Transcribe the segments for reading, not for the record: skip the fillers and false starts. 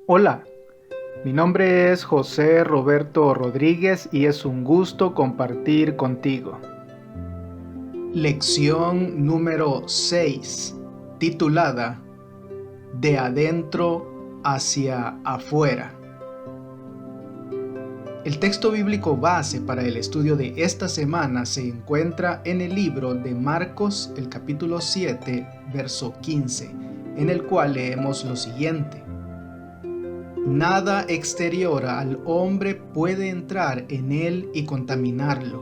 Hola, mi nombre es José Roberto Rodríguez y es un gusto compartir contigo. Lección número 6, titulada De adentro hacia afuera. El texto bíblico base para el estudio de esta semana se encuentra en el libro de Marcos, el capítulo 7, verso 15, en el cual leemos lo siguiente. Nada exterior al hombre puede entrar en él y contaminarlo.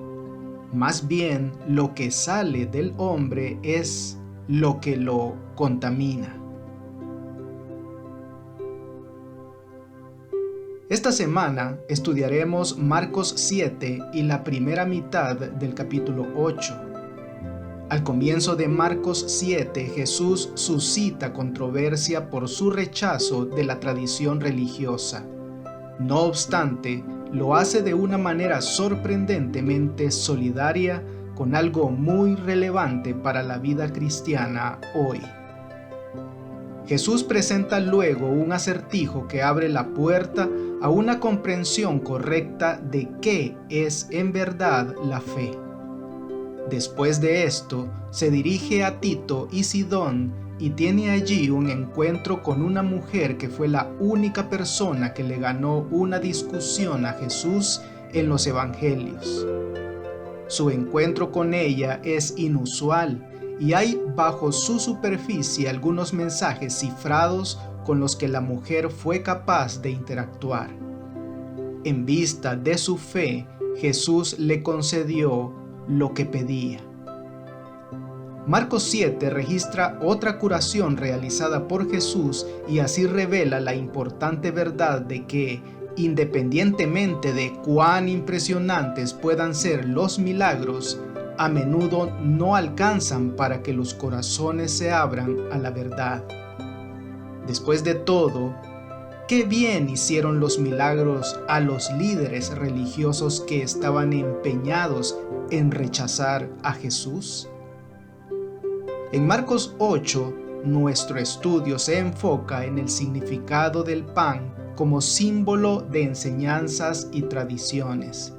Más bien, lo que sale del hombre es lo que lo contamina. Esta semana estudiaremos Marcos 7 y la primera mitad del capítulo 8. Al comienzo de Marcos 7, Jesús suscita controversia por su rechazo de la tradición religiosa. No obstante, lo hace de una manera sorprendentemente solidaria con algo muy relevante para la vida cristiana hoy. Jesús presenta luego un acertijo que abre la puerta a una comprensión correcta de qué es en verdad la fe. Después de esto, se dirige a Tito y Sidón y tiene allí un encuentro con una mujer que fue la única persona que le ganó una discusión a Jesús en los evangelios. Su encuentro con ella es inusual y hay bajo su superficie algunos mensajes cifrados con los que la mujer fue capaz de interactuar. En vista de su fe, Jesús le concedió lo que pedía. Marcos 7 registra otra curación realizada por Jesús y así revela la importante verdad de que, independientemente de cuán impresionantes puedan ser los milagros, a menudo no alcanzan para que los corazones se abran a la verdad. Después de todo, qué bien hicieron los milagros a los líderes religiosos que estaban empeñados en rechazar a Jesús. En Marcos 8, nuestro estudio se enfoca en el significado del pan como símbolo de enseñanzas y tradiciones.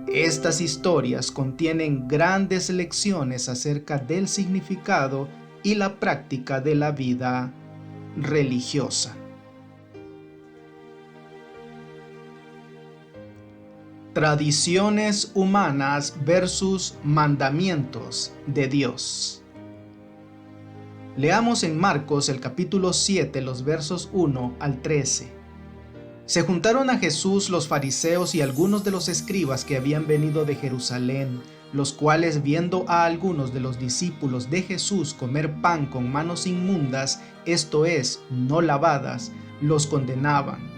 Estas historias contienen grandes lecciones acerca del significado y la práctica de la vida religiosa. Tradiciones humanas versus mandamientos de Dios. Leamos en Marcos el capítulo 7, los versos 1 al 13. Se juntaron a Jesús los fariseos y algunos de los escribas que habían venido de Jerusalén, los cuales, viendo a algunos de los discípulos de Jesús comer pan con manos inmundas, esto es, no lavadas, los condenaban.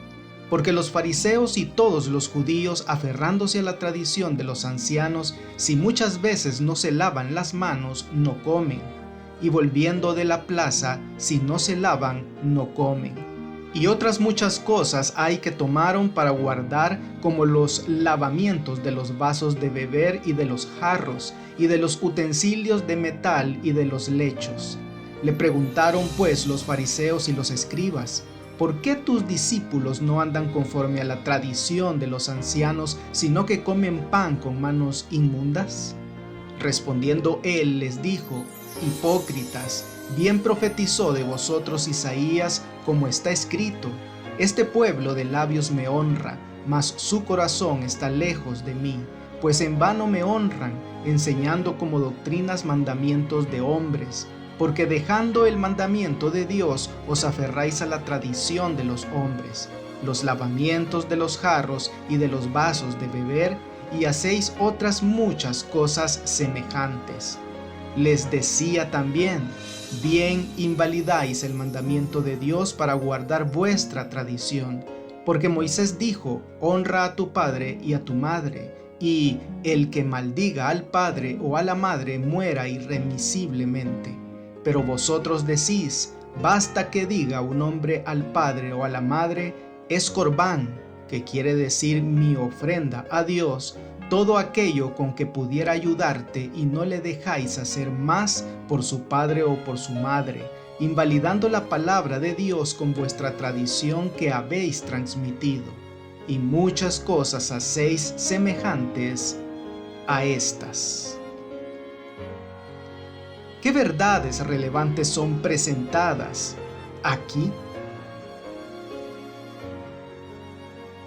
Porque los fariseos y todos los judíos, aferrándose a la tradición de los ancianos, si muchas veces no se lavan las manos, no comen. Y volviendo de la plaza, si no se lavan, no comen. Y otras muchas cosas hay que tomaron para guardar, como los lavamientos de los vasos de beber y de los jarros, y de los utensilios de metal y de los lechos. Le preguntaron pues los fariseos y los escribas: ¿por qué tus discípulos no andan conforme a la tradición de los ancianos, sino que comen pan con manos inmundas? Respondiendo él les dijo: hipócritas, bien profetizó de vosotros Isaías, como está escrito: este pueblo de labios me honra, mas su corazón está lejos de mí, pues en vano me honran, enseñando como doctrinas mandamientos de hombres, porque dejando el mandamiento de Dios os aferráis a la tradición de los hombres, los lavamientos de los jarros y de los vasos de beber, y hacéis otras muchas cosas semejantes. Les decía también: bien invalidáis el mandamiento de Dios para guardar vuestra tradición, porque Moisés dijo: honra a tu padre y a tu madre, y el que maldiga al padre o a la madre muera irremisiblemente. Pero vosotros decís: basta que diga un hombre al padre o a la madre, es corbán, que quiere decir mi ofrenda a Dios, todo aquello con que pudiera ayudarte, y no le dejáis hacer más por su padre o por su madre, invalidando la palabra de Dios con vuestra tradición que habéis transmitido, y muchas cosas hacéis semejantes a estas. ¿Qué verdades relevantes son presentadas aquí?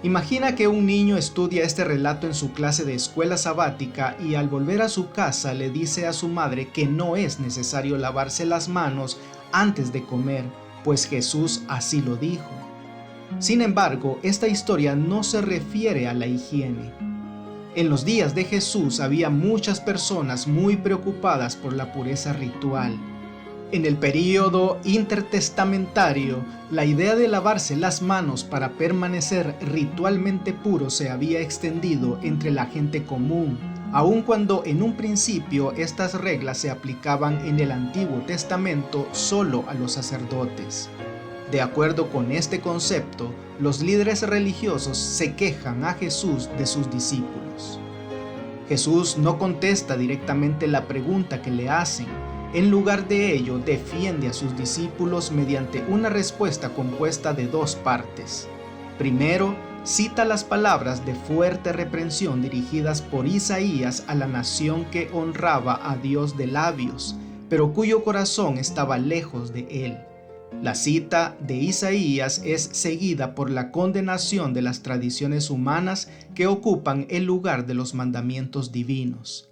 Imagina que un niño estudia este relato en su clase de escuela sabática y al volver a su casa le dice a su madre que no es necesario lavarse las manos antes de comer, pues Jesús así lo dijo. Sin embargo, esta historia no se refiere a la higiene. En los días de Jesús había muchas personas muy preocupadas por la pureza ritual. En el período intertestamentario, la idea de lavarse las manos para permanecer ritualmente puro se había extendido entre la gente común, aun cuando en un principio estas reglas se aplicaban en el Antiguo Testamento solo a los sacerdotes. De acuerdo con este concepto, los líderes religiosos se quejan a Jesús de sus discípulos. Jesús no contesta directamente la pregunta que le hacen. En lugar de ello, defiende a sus discípulos mediante una respuesta compuesta de dos partes. Primero, cita las palabras de fuerte reprensión dirigidas por Isaías a la nación que honraba a Dios de labios, pero cuyo corazón estaba lejos de él. La cita de Isaías es seguida por la condenación de las tradiciones humanas que ocupan el lugar de los mandamientos divinos.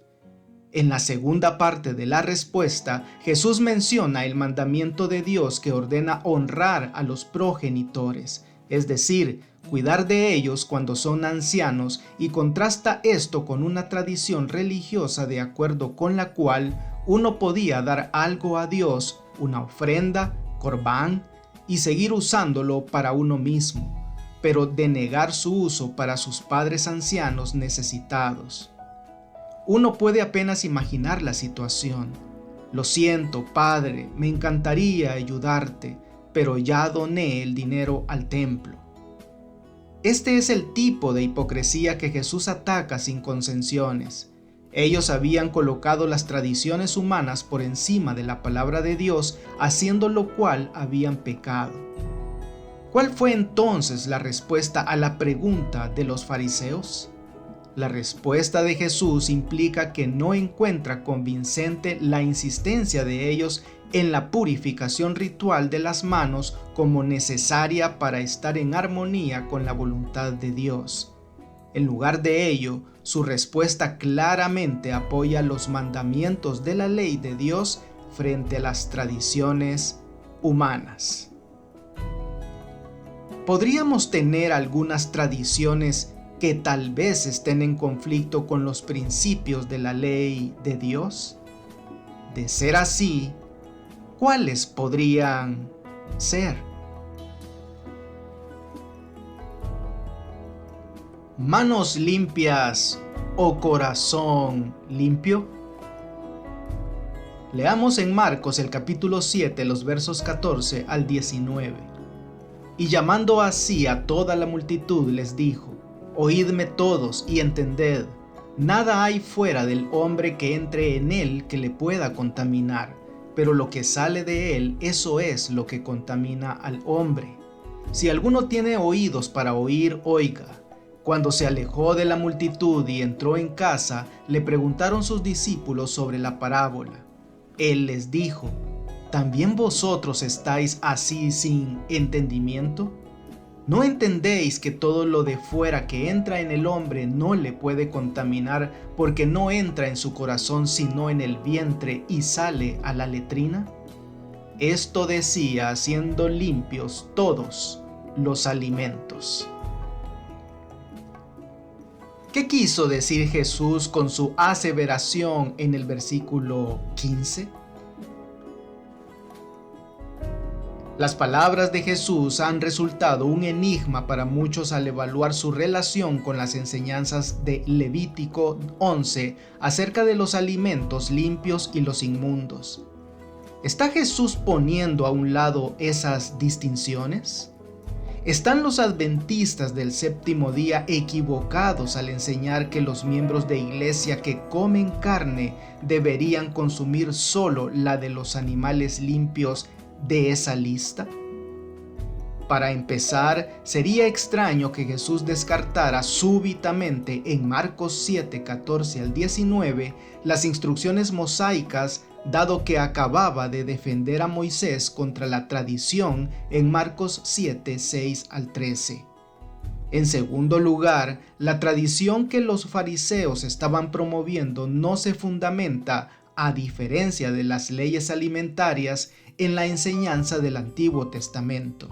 En la segunda parte de la respuesta, Jesús menciona el mandamiento de Dios que ordena honrar a los progenitores, es decir, cuidar de ellos cuando son ancianos, y contrasta esto con una tradición religiosa de acuerdo con la cual uno podía dar algo a Dios, una ofrenda, corbán, y seguir usándolo para uno mismo, pero denegar su uso para sus padres ancianos necesitados. Uno puede apenas imaginar la situación. Lo siento, padre, me encantaría ayudarte, pero ya doné el dinero al templo. Este es el tipo de hipocresía que Jesús ataca sin concesiones. Ellos habían colocado las tradiciones humanas por encima de la palabra de Dios, haciendo lo cual habían pecado. ¿Cuál fue entonces la respuesta a la pregunta de los fariseos? La respuesta de Jesús implica que no encuentra convincente la insistencia de ellos en la purificación ritual de las manos como necesaria para estar en armonía con la voluntad de Dios. En lugar de ello, su respuesta claramente apoya los mandamientos de la ley de Dios frente a las tradiciones humanas. ¿Podríamos tener algunas tradiciones que tal vez estén en conflicto con los principios de la ley de Dios? De ser así, ¿cuáles podrían ser? ¿Manos limpias o corazón limpio? Leamos en Marcos el capítulo 7, los versos 14 al 19. Y llamando así a toda la multitud les dijo: Oídme todos y entended, nada hay fuera del hombre que entre en él que le pueda contaminar, pero lo que sale de él, eso es lo que contamina al hombre. Si alguno tiene oídos para oír, oiga. Cuando se alejó de la multitud y entró en casa, le preguntaron sus discípulos sobre la parábola. Él les dijo: ¿También vosotros estáis así sin entendimiento? ¿No entendéis que todo lo de fuera que entra en el hombre no le puede contaminar, porque no entra en su corazón sino en el vientre y sale a la letrina? Esto decía haciendo limpios todos los alimentos. ¿Qué quiso decir Jesús con su aseveración en el versículo 15? Las palabras de Jesús han resultado un enigma para muchos al evaluar su relación con las enseñanzas de Levítico 11 acerca de los alimentos limpios y los inmundos. ¿Está Jesús poniendo a un lado esas distinciones? ¿Están los adventistas del séptimo día equivocados al enseñar que los miembros de iglesia que comen carne deberían consumir solo la de los animales limpios de esa lista? Para empezar, sería extraño que Jesús descartara súbitamente en Marcos 7, 14 al 19 las instrucciones mosaicas, dado que acababa de defender a Moisés contra la tradición en Marcos 7, 6 al 13. En segundo lugar, la tradición que los fariseos estaban promoviendo no se fundamenta, a diferencia de las leyes alimentarias, en la enseñanza del Antiguo Testamento.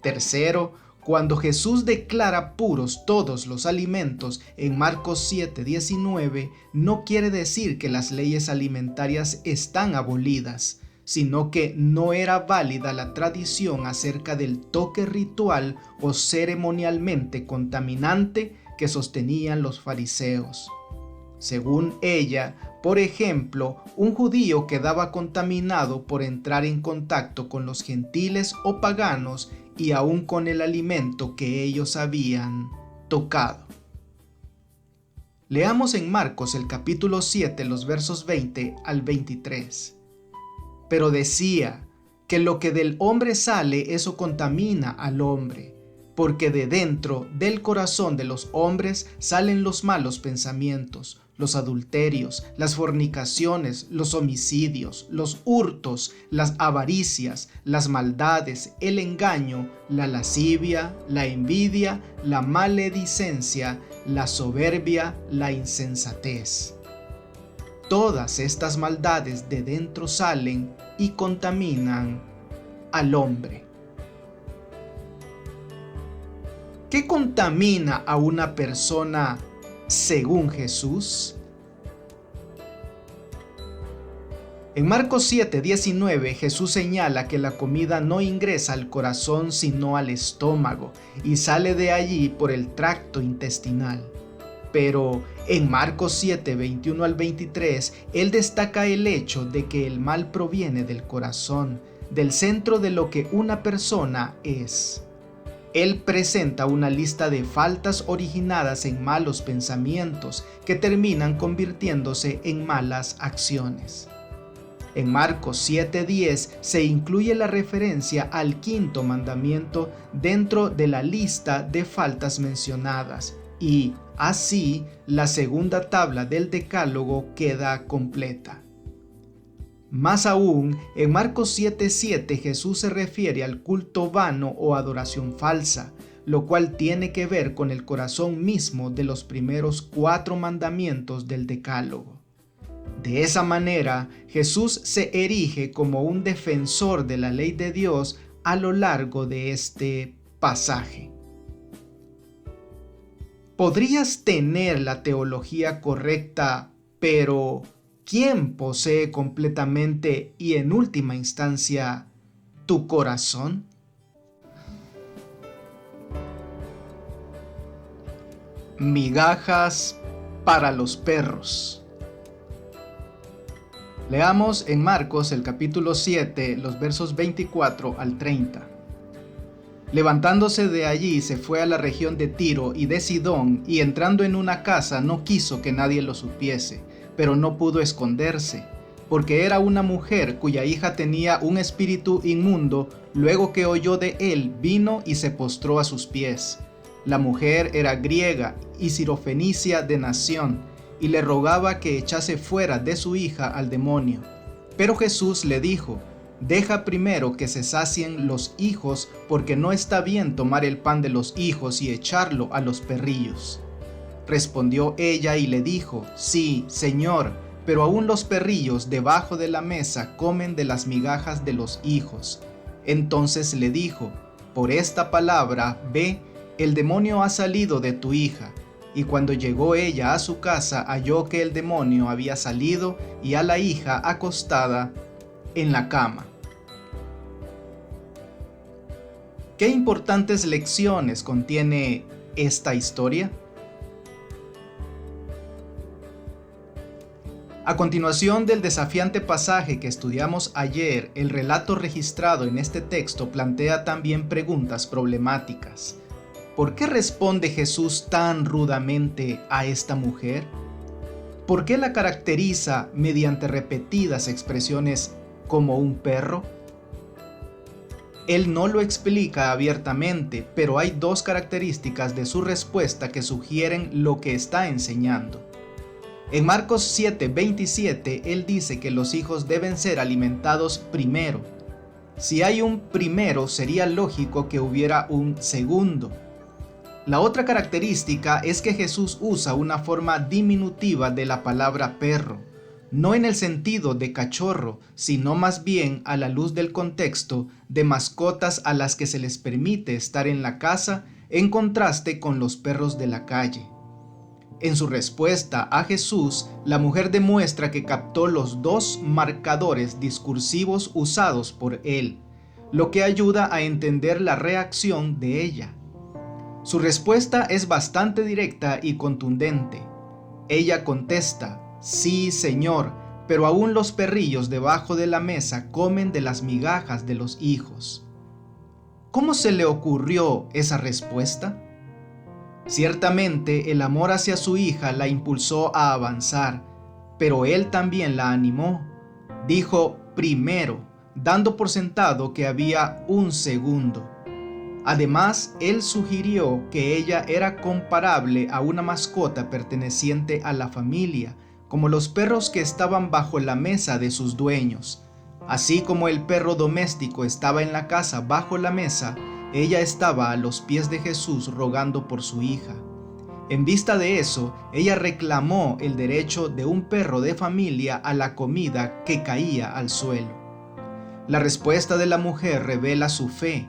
Tercero, cuando Jesús declara puros todos los alimentos en Marcos 7:19, no quiere decir que las leyes alimentarias están abolidas, sino que no era válida la tradición acerca del toque ritual o ceremonialmente contaminante que sostenían los fariseos. Según ella, por ejemplo, un judío quedaba contaminado por entrar en contacto con los gentiles o paganos y aún con el alimento que ellos habían tocado. Leamos en Marcos el capítulo 7, los versos 20 al 23. Pero decía que lo que del hombre sale, eso contamina al hombre, porque de dentro del corazón de los hombres salen los malos pensamientos, los adulterios, las fornicaciones, los homicidios, los hurtos, las avaricias, las maldades, el engaño, la lascivia, la envidia, la maledicencia, la soberbia, la insensatez. Todas estas maldades de dentro salen y contaminan al hombre. ¿Qué contamina a una persona según Jesús? En Marcos 7:19, Jesús señala que la comida no ingresa al corazón sino al estómago y sale de allí por el tracto intestinal. Pero en Marcos 7:21 al 23, él destaca el hecho de que el mal proviene del corazón, del centro de lo que una persona es. Él presenta una lista de faltas originadas en malos pensamientos que terminan convirtiéndose en malas acciones. En Marcos 7:10 se incluye la referencia al quinto mandamiento dentro de la lista de faltas mencionadas y, así, la segunda tabla del Decálogo queda completa. Más aún, en Marcos 7:7 Jesús se refiere al culto vano o adoración falsa, lo cual tiene que ver con el corazón mismo de los primeros 4 mandamientos del Decálogo. De esa manera, Jesús se erige como un defensor de la ley de Dios a lo largo de este pasaje. Podrías tener la teología correcta, pero ¿quién posee completamente y en última instancia tu corazón? Migajas para los perros. Leamos en Marcos el capítulo 7, los versos 24 al 30. Levantándose de allí se fue a la región de Tiro y de Sidón, y entrando en una casa no quiso que nadie lo supiese, pero no pudo esconderse, porque era una mujer cuya hija tenía un espíritu inmundo. Luego que oyó de él, vino y se postró a sus pies. La mujer era griega y sirofenicia de nación, y le rogaba que echase fuera de su hija al demonio. Pero Jesús le dijo: deja primero que se sacien los hijos, porque no está bien tomar el pan de los hijos y echarlo a los perrillos. Respondió ella y le dijo: sí, Señor, pero aún los perrillos debajo de la mesa comen de las migajas de los hijos. Entonces le dijo: por esta palabra, ve, el demonio ha salido de tu hija. Y cuando llegó ella a su casa, halló que el demonio había salido y a la hija acostada en la cama. ¿Qué importantes lecciones contiene esta historia? A continuación del desafiante pasaje que estudiamos ayer, el relato registrado en este texto plantea también preguntas problemáticas. ¿Por qué responde Jesús tan rudamente a esta mujer? ¿Por qué la caracteriza mediante repetidas expresiones como un perro? Él no lo explica abiertamente, pero hay dos características de su respuesta que sugieren lo que está enseñando. En Marcos 7:27, Él dice que los hijos deben ser alimentados primero. Si hay un primero, sería lógico que hubiera un segundo. La otra característica es que Jesús usa una forma diminutiva de la palabra perro, no en el sentido de cachorro, sino más bien, a la luz del contexto, de mascotas a las que se les permite estar en la casa, en contraste con los perros de la calle. En su respuesta a Jesús, la mujer demuestra que captó los dos marcadores discursivos usados por él, lo que ayuda a entender la reacción de ella. Su respuesta es bastante directa y contundente. Ella contesta: sí, Señor, pero aún los perrillos debajo de la mesa comen de las migajas de los hijos. ¿Cómo se le ocurrió esa respuesta? Ciertamente el amor hacia su hija la impulsó a avanzar, pero él también la animó. Dijo primero, dando por sentado que había un segundo. Además, él sugirió que ella era comparable a una mascota perteneciente a la familia, como los perros que estaban bajo la mesa de sus dueños. Así como el perro doméstico estaba en la casa bajo la mesa, ella estaba a los pies de Jesús rogando por su hija. En vista de eso, ella reclamó el derecho de un perro de familia a la comida que caía al suelo. La respuesta de la mujer revela su fe.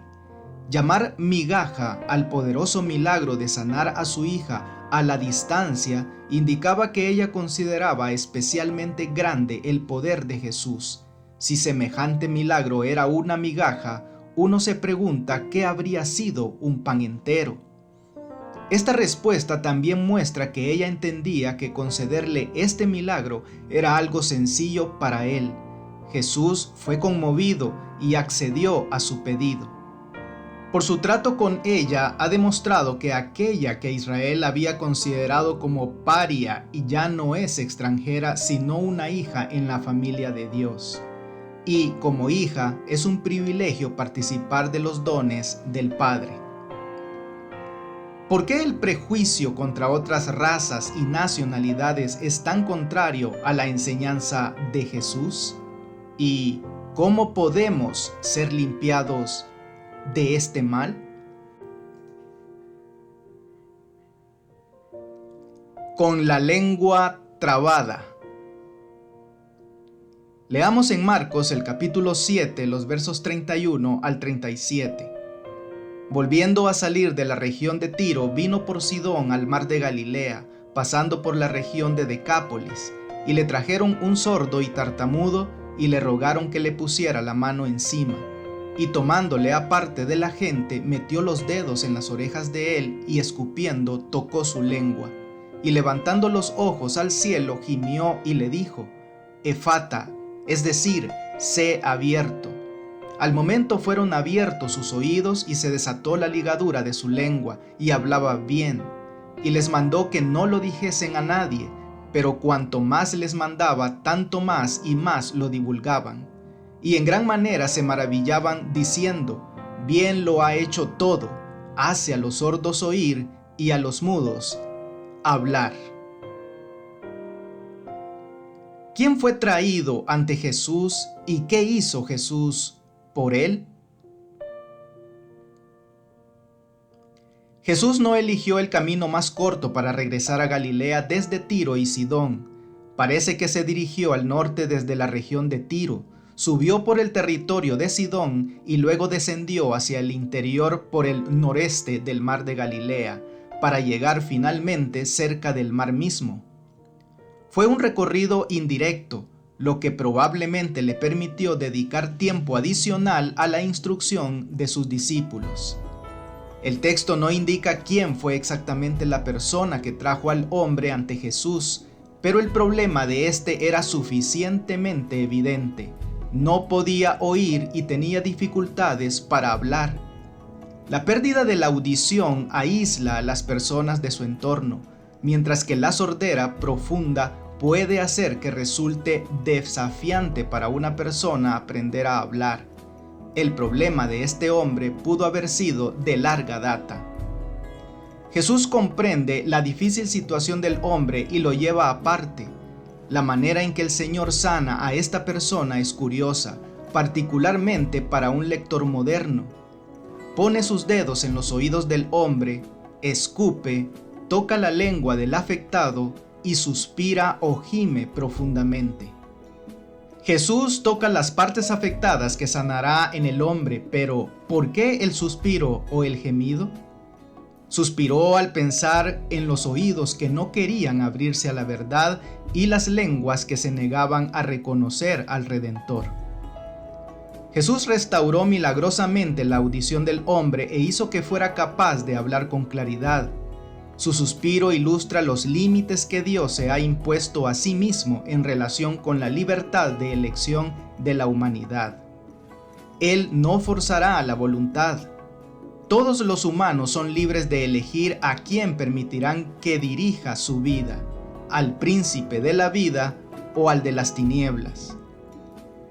Llamar migaja al poderoso milagro de sanar a su hija a la distancia indicaba que ella consideraba especialmente grande el poder de Jesús. Si semejante milagro era una migaja, uno se pregunta qué habría sido un pan entero. Esta respuesta también muestra que ella entendía que concederle este milagro era algo sencillo para él. Jesús fue conmovido y accedió a su pedido. Por su trato con ella, ha demostrado que aquella que Israel había considerado como paria y ya no es extranjera, sino una hija en la familia de Dios. Y como hija, es un privilegio participar de los dones del Padre. ¿Por qué el prejuicio contra otras razas y nacionalidades es tan contrario a la enseñanza de Jesús? ¿Y cómo podemos ser limpiados de este mal? Con la lengua trabada. Leamos en Marcos el capítulo 7, los versos 31 al 37. Volviendo a salir de la región de Tiro, vino por Sidón al mar de Galilea, pasando por la región de Decápolis, y le trajeron un sordo y tartamudo, y le rogaron que le pusiera la mano encima. Y tomándole aparte de la gente, metió los dedos en las orejas de él, y escupiendo, tocó su lengua. Y levantando los ojos al cielo, gimió y le dijo: Efata, es decir, sé abierto. Al momento fueron abiertos sus oídos y se desató la ligadura de su lengua, y hablaba bien. Y les mandó que no lo dijesen a nadie, pero cuanto más les mandaba, tanto más y más lo divulgaban. Y en gran manera se maravillaban, diciendo: bien lo ha hecho todo, hace a los sordos oír y a los mudos hablar. ¿Quién fue traído ante Jesús y qué hizo Jesús por él? Jesús no eligió el camino más corto para regresar a Galilea desde Tiro y Sidón. Parece que se dirigió al norte desde la región de Tiro, subió por el territorio de Sidón y luego descendió hacia el interior por el noreste del mar de Galilea, para llegar finalmente cerca del mar mismo. Fue un recorrido indirecto, lo que probablemente le permitió dedicar tiempo adicional a la instrucción de sus discípulos. El texto no indica quién fue exactamente la persona que trajo al hombre ante Jesús, pero el problema de este era suficientemente evidente. No podía oír y tenía dificultades para hablar. La pérdida de la audición aísla a las personas de su entorno, mientras que la sordera profunda puede hacer que resulte desafiante para una persona aprender a hablar. El problema de este hombre pudo haber sido de larga data. Jesús comprende la difícil situación del hombre y lo lleva aparte. La manera en que el Señor sana a esta persona es curiosa, particularmente para un lector moderno. Pone sus dedos en los oídos del hombre, escupe, toca la lengua del afectado y suspira o gime profundamente. Jesús toca las partes afectadas que sanará en el hombre, pero ¿por qué el suspiro o el gemido? Suspiró al pensar en los oídos que no querían abrirse a la verdad y las lenguas que se negaban a reconocer al Redentor. Jesús restauró milagrosamente la audición del hombre e hizo que fuera capaz de hablar con claridad. Su suspiro ilustra los límites que Dios se ha impuesto a sí mismo en relación con la libertad de elección de la humanidad. Él no forzará la voluntad. Todos los humanos son libres de elegir a quién permitirán que dirija su vida, al príncipe de la vida o al de las tinieblas.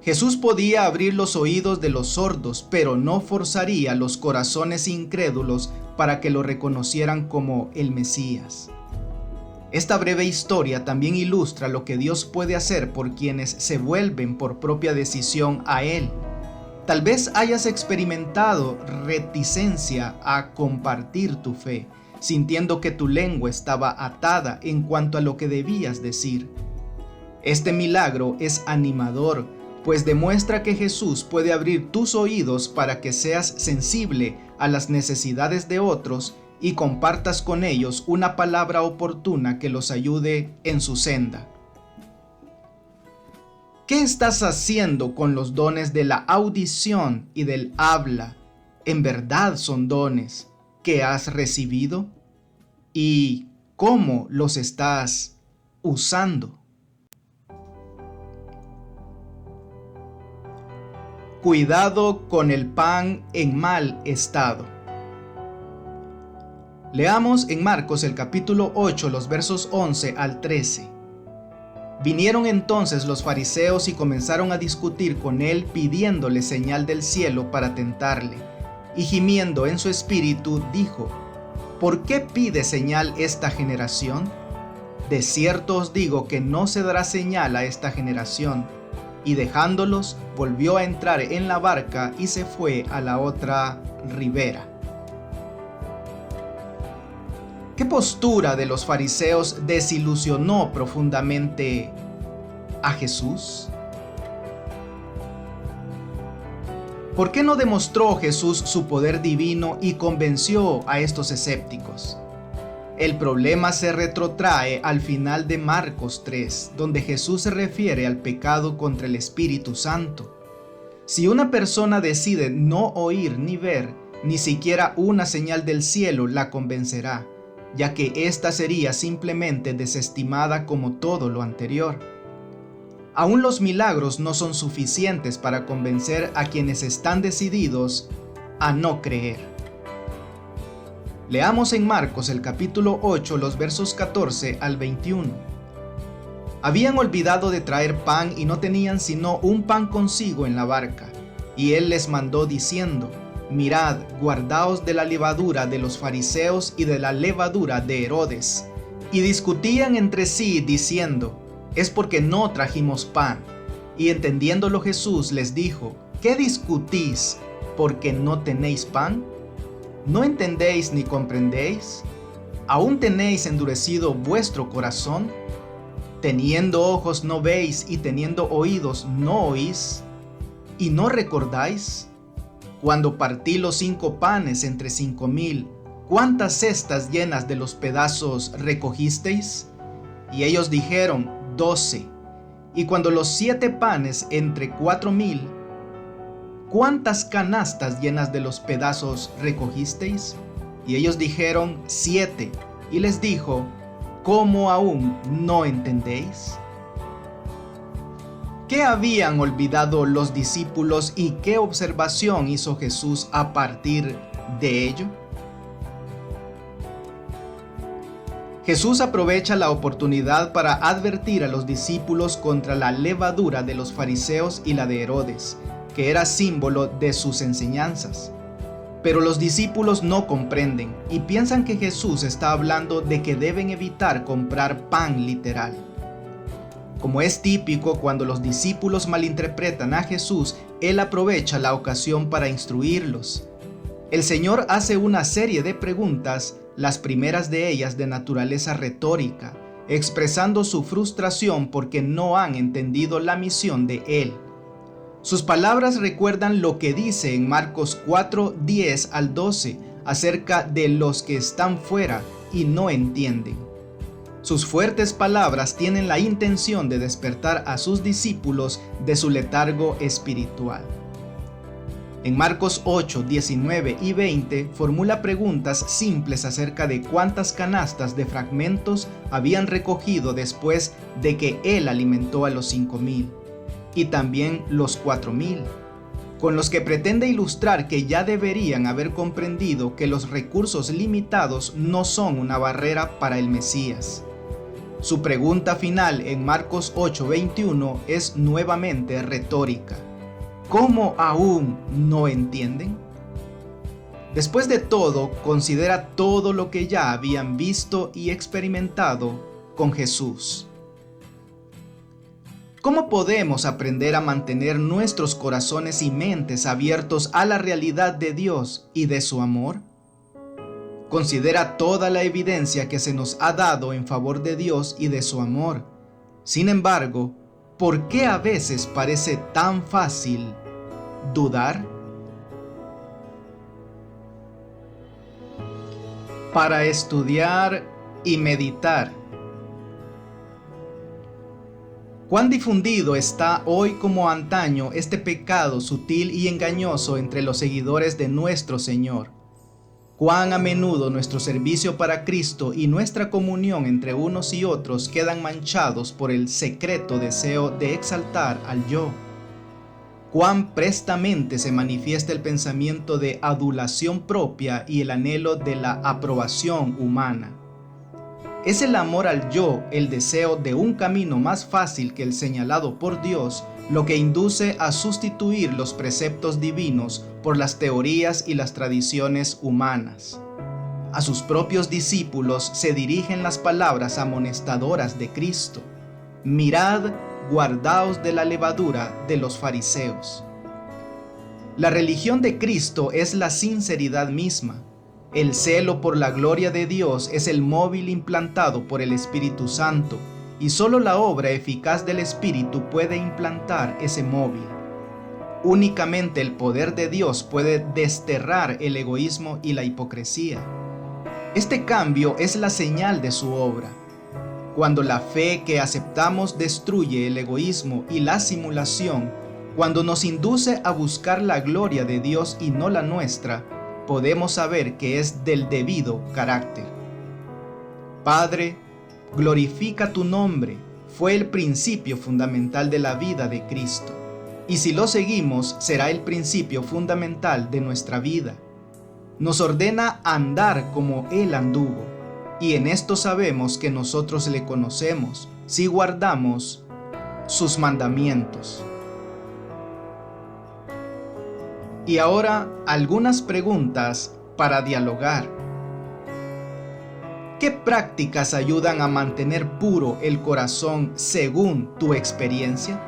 Jesús podía abrir los oídos de los sordos, pero no forzaría los corazones incrédulos para que lo reconocieran como el Mesías. Esta breve historia también ilustra lo que Dios puede hacer por quienes se vuelven por propia decisión a Él. Tal vez hayas experimentado reticencia a compartir tu fe, sintiendo que tu lengua estaba atada en cuanto a lo que debías decir. Este milagro es animador, pues demuestra que Jesús puede abrir tus oídos para que seas sensible a las necesidades de otros y compartas con ellos una palabra oportuna que los ayude en su senda. ¿Qué estás haciendo con los dones de la audición y del habla? ¿En verdad son dones que has recibido? ¿Y cómo los estás usando? Cuidado con el pan en mal estado. Leamos en Marcos el capítulo 8, los versos 11 al 13. Vinieron entonces los fariseos y comenzaron a discutir con él, pidiéndole señal del cielo para tentarle. Y gimiendo en su espíritu, dijo: ¿Por qué pide señal esta generación? De cierto os digo que no se dará señal a esta generación. Y dejándolos, volvió a entrar en la barca y se fue a la otra ribera. ¿Qué postura de los fariseos desilusionó profundamente a Jesús? ¿Por qué no demostró Jesús su poder divino y convenció a estos escépticos? El problema se retrotrae al final de Marcos 3, donde Jesús se refiere al pecado contra el Espíritu Santo. Si una persona decide no oír ni ver, ni siquiera una señal del cielo la convencerá, ya que ésta sería simplemente desestimada como todo lo anterior. Aún los milagros no son suficientes para convencer a quienes están decididos a no creer. Leamos en Marcos el capítulo 8, los versos 14 al 21. Habían olvidado de traer pan y no tenían sino un pan consigo en la barca. Y él les mandó diciendo: Mirad, guardaos de la levadura de los fariseos y de la levadura de Herodes. Y discutían entre sí diciendo: Es porque no trajimos pan. Y entendiéndolo Jesús les dijo: ¿Qué discutís? ¿Porque no tenéis pan? ¿No entendéis ni comprendéis? ¿Aún tenéis endurecido vuestro corazón? Teniendo ojos no veis y teniendo oídos no oís, ¿y no recordáis? Cuando partí los 5 panes entre 5,000, ¿cuántas cestas llenas de los pedazos recogisteis? Y ellos dijeron: 12. Y cuando los 7 panes entre 4,000, ¿cuántas canastas llenas de los pedazos recogisteis? Y ellos dijeron: 7. Y les dijo: ¿Cómo aún no entendéis? ¿Qué habían olvidado los discípulos y qué observación hizo Jesús a partir de ello? Jesús aprovecha la oportunidad para advertir a los discípulos contra la levadura de los fariseos y la de Herodes, que era símbolo de sus enseñanzas. Pero los discípulos no comprenden y piensan que Jesús está hablando de que deben evitar comprar pan literal. Como es típico cuando los discípulos malinterpretan a Jesús, Él aprovecha la ocasión para instruirlos. El Señor hace una serie de preguntas, las primeras de ellas de naturaleza retórica, expresando su frustración porque no han entendido la misión de Él. Sus palabras recuerdan lo que dice en Marcos 4, 10 al 12 acerca de los que están fuera y no entienden. Sus fuertes palabras tienen la intención de despertar a sus discípulos de su letargo espiritual. En Marcos 8, 19 y 20 formula preguntas simples acerca de cuántas canastas de fragmentos habían recogido después de que Él alimentó a los 5,000 y también los 4,000, con los que pretende ilustrar que ya deberían haber comprendido que los recursos limitados no son una barrera para el Mesías. Su pregunta final en Marcos 8:21 es nuevamente retórica. ¿Cómo aún no entienden? Después de todo, considera todo lo que ya habían visto y experimentado con Jesús. ¿Cómo podemos aprender a mantener nuestros corazones y mentes abiertos a la realidad de Dios y de su amor? Considera toda la evidencia que se nos ha dado en favor de Dios y de su amor. Sin embargo, ¿por qué a veces parece tan fácil dudar? Para estudiar y meditar. ¿Cuán difundido está hoy como antaño este pecado sutil y engañoso entre los seguidores de nuestro Señor? ¿Cuán a menudo nuestro servicio para Cristo y nuestra comunión entre unos y otros quedan manchados por el secreto deseo de exaltar al yo? ¿Cuán prestamente se manifiesta el pensamiento de adulación propia y el anhelo de la aprobación humana? ¿Es el amor al yo, el deseo de un camino más fácil que el señalado por Dios, lo que induce a sustituir los preceptos divinos por las teorías y las tradiciones humanas? A sus propios discípulos se dirigen las palabras amonestadoras de Cristo: mirad, guardaos de la levadura de los fariseos. La religión de Cristo es la sinceridad misma. El celo por la gloria de Dios es el móvil implantado por el Espíritu Santo, y solo la obra eficaz del Espíritu puede implantar ese móvil. Únicamente el poder de Dios puede desterrar el egoísmo y la hipocresía. Este cambio es la señal de su obra. Cuando la fe que aceptamos destruye el egoísmo y la simulación, cuando nos induce a buscar la gloria de Dios y no la nuestra, podemos saber que es del debido carácter. Padre, glorifica tu nombre, fue el principio fundamental de la vida de Cristo, y si lo seguimos será el principio fundamental de nuestra vida. Nos ordena andar como Él anduvo, y en esto sabemos que nosotros le conocemos, si guardamos sus mandamientos. Y ahora algunas preguntas para dialogar. ¿Qué prácticas ayudan a mantener puro el corazón según tu experiencia?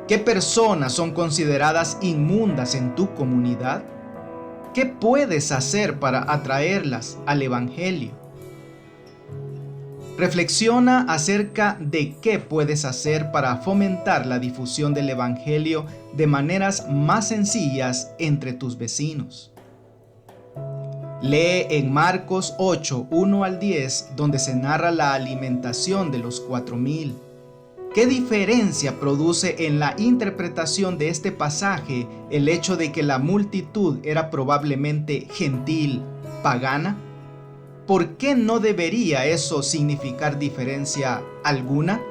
¿Qué personas son consideradas inmundas en tu comunidad? ¿Qué puedes hacer para atraerlas al Evangelio? Reflexiona acerca de qué puedes hacer para fomentar la difusión del Evangelio de maneras más sencillas entre tus vecinos. Lee en Marcos 8, 1 al 10, donde se narra la alimentación de los 4,000. ¿Qué diferencia produce en la interpretación de este pasaje el hecho de que la multitud era probablemente gentil, pagana? ¿Por qué no debería eso significar diferencia alguna?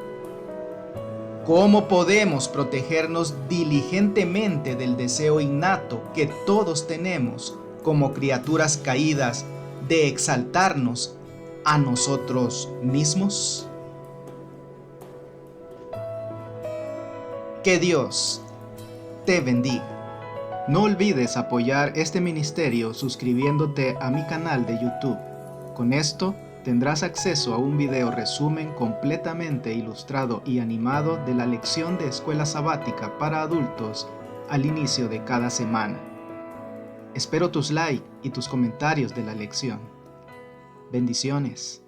¿Cómo podemos protegernos diligentemente del deseo innato que todos tenemos como criaturas caídas de exaltarnos a nosotros mismos? Que Dios te bendiga. No olvides apoyar este ministerio suscribiéndote a mi canal de YouTube. Con esto tendrás acceso a un video resumen completamente ilustrado y animado de la lección de escuela sabática para adultos al inicio de cada semana. Espero tus likes y tus comentarios de la lección. Bendiciones.